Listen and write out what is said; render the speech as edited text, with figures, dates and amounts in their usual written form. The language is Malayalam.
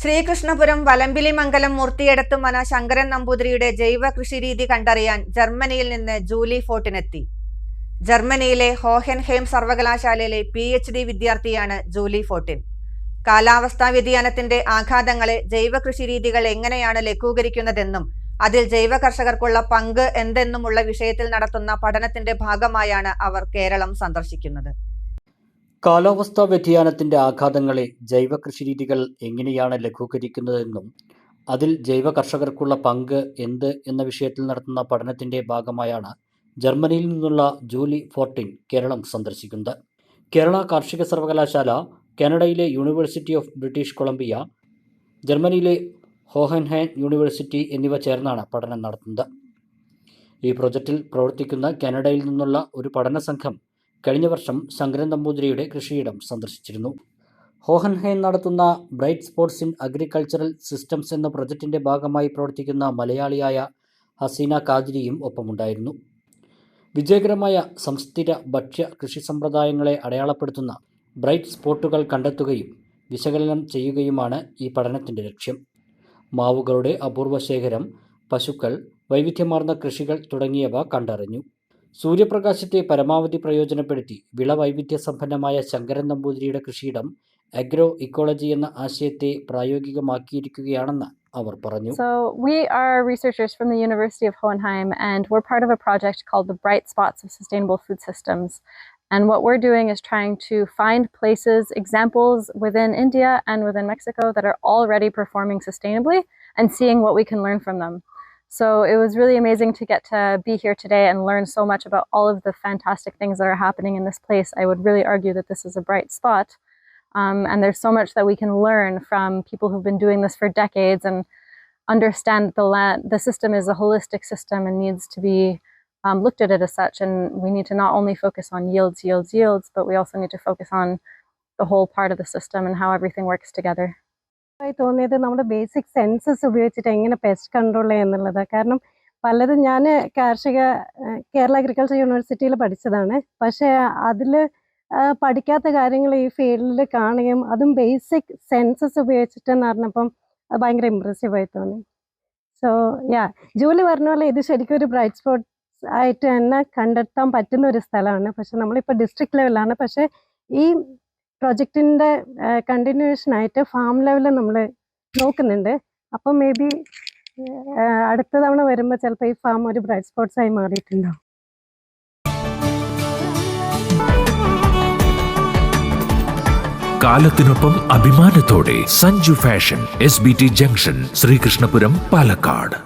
ശ്രീകൃഷ്ണപുരം വലമ്പിലിമംഗലം മൂർത്തിയെടത്ത് മന ശങ്കരൻ നമ്പൂതിരിയുടെ ജൈവ കൃഷിരീതി കണ്ടറിയാൻ ജർമ്മനിയിൽ നിന്ന് ജൂലി ഫോർട്ടിനെത്തി. ജർമ്മനിയിലെ ഹോഹൻഹെയിം സർവകലാശാലയിലെ PhD വിദ്യാർത്ഥിയാണ് ജൂലി ഫോർട്ടിൻ. കാലാവസ്ഥാ വ്യതിയാനത്തിന്റെ ആഘാതങ്ങളെ ജൈവ കൃഷിരീതികൾ എങ്ങനെയാണ് ലഘൂകരിക്കുന്നതെന്നും അതിൽ ജൈവ കർഷകർക്കുള്ള പങ്ക് എന്തെന്നുമുള്ള വിഷയത്തിൽ നടത്തുന്ന പഠനത്തിന്റെ ഭാഗമായാണ് അവർ കേരളം സന്ദർശിക്കുന്നത്. കാലാവസ്ഥാ വ്യതിയാനത്തിന്റെ ആഘാതങ്ങളെ ജൈവ കൃഷിരീതികൾ എങ്ങനെയാണ് ലഘൂകരിക്കുന്നതെന്നും അതിൽ ജൈവ കർഷകർക്കുള്ള പങ്ക് എന്ത് എന്ന വിഷയത്തിൽ നടത്തുന്ന പഠനത്തിന്റെ ഭാഗമായാണ് ജർമ്മനിയിൽ നിന്നുള്ള ജൂലി ഫോർട്ടിൻ കേരളം സന്ദർശിക്കുന്നത്. കേരള കാർഷിക സർവകലാശാല, കാനഡയിലെ യൂണിവേഴ്സിറ്റി ഓഫ് ബ്രിട്ടീഷ് കൊളംബിയ, ജർമ്മനിയിലെ ഹോഹൻഹൈം യൂണിവേഴ്സിറ്റി എന്നിവ ചേർന്നാണ് പഠനം നടത്തുന്നത്. ഈ പ്രൊജക്റ്റിൽ പ്രവർത്തിക്കുന്ന കാനഡയിൽ നിന്നുള്ള ഒരു പഠന സംഘം കഴിഞ്ഞ വർഷം ശങ്കരൻ നമ്പൂതിരിയുടെ കൃഷിയിടം സന്ദർശിച്ചിരുന്നു. ഹോഹൻഹൈം നടത്തുന്ന bright spots in agricultural systems എന്ന പ്രൊജക്റ്റിന്റെ ഭാഗമായി പ്രവർത്തിക്കുന്ന മലയാളിയായ ഹസീന കാദിരിയും ഒപ്പമുണ്ടായിരുന്നു. വിജയകരമായ സംസ്ഥിര ഭക്ഷ്യ കൃഷി സമ്പ്രദായങ്ങളെ അടയാളപ്പെടുത്തുന്ന ബ്രൈറ്റ് സ്പോട്ടുകൾ കണ്ടെത്തുകയും വിശകലനം ചെയ്യുകയുമാണ് ഈ പഠനത്തിന്റെ ലക്ഷ്യം. മാവുകളുടെ അപൂർവ ശേഖരം, പശുക്കൾ, വൈവിധ്യമാർന്ന കൃഷികൾ തുടങ്ങിയവ കണ്ടറിഞ്ഞു. സൂര്യപ്രകാശത്തെ പരമാവധി പ്രയോജനപ്പെടുത്തി വിളവൈവിധ്യ സമ്പന്നമായ ശങ്കരൻ നമ്പൂതിരിയുടെ കൃഷിയിടം അഗ്രോ ഇക്കോളജി എന്ന ആശയത്തെ പ്രായോഗികമാക്കിയിരിക്കുകയാണെന്ന് അവർ പറഞ്ഞു. So we are researchers from the University of Hohenheim, and we're part of a project called the Bright Spots of Sustainable Food Systems. And what we're doing is trying to find places, examples within India and within Mexico that are already performing sustainably and seeing what we can learn from them. So it was really amazing to get to be here today and learn so much about all of the fantastic things that are happening in this place. I would really argue that this is a bright spot. And there's so much that we can learn from people who've been doing this for decades and understand the system is a holistic system and needs to be looked at it as such. And we need to not only focus on yields, but we also need to focus on the whole part of the system and how everything works together. തോന്നിയത് നമ്മുടെ ബേസിക് സെൻസസ് ഉപയോഗിച്ചിട്ട് എങ്ങനെ പെസ്റ്റ് കൺട്രോൾ ചെയ്യുന്നുള്ളതാണ്. കാരണം പലതും ഞാൻ കേരള അഗ്രികൾച്ചർ യൂണിവേഴ്സിറ്റിയിൽ പഠിച്ചതാണ്. പക്ഷേ അതിൽ പഠിക്കാത്ത കാര്യങ്ങൾ ഈ ഫീൽഡിൽ കാണുകയും അതും ബേസിക് സെൻസസ് ഉപയോഗിച്ചിട്ടെന്ന് പറഞ്ഞപ്പം അത് ഭയങ്കര ഇമ്പ്രസീവായി തോന്നി. സോ ജൂലി പറഞ്ഞ പോലെ ഇത് ശരിക്കും ഒരു ബ്രൈറ്റ് സ്പോട്ട്സ് ആയിട്ട് തന്നെ കണ്ടെത്താൻ പറ്റുന്ന ഒരു സ്ഥലമാണ്. പക്ഷെ നമ്മളിപ്പോൾ ഡിസ്ട്രിക്ട് ലെവലാണ്. പക്ഷേ ഈ പ്രൊജക്റ്റിൻ്റെ കണ്ടിന്യൂവേഷനായിട്ട് ഫാം ലെവലിൽ നമ്മൾ നോക്കുന്നുണ്ട്. അപ്പം മേ ബി അടുത്ത തവണ വരുമ്പോൾ ചിലപ്പോൾ ഈ ഫാം ഒരു ബ്രൈറ്റ് സ്പോട്ട്സ് ആയി മാറിയിട്ടുണ്ടാവും. കാലത്തിനൊപ്പം അഭിമാനത്തോടെ Sanju fashion, SBT junction, Sreekrishnapuram, Palakkad.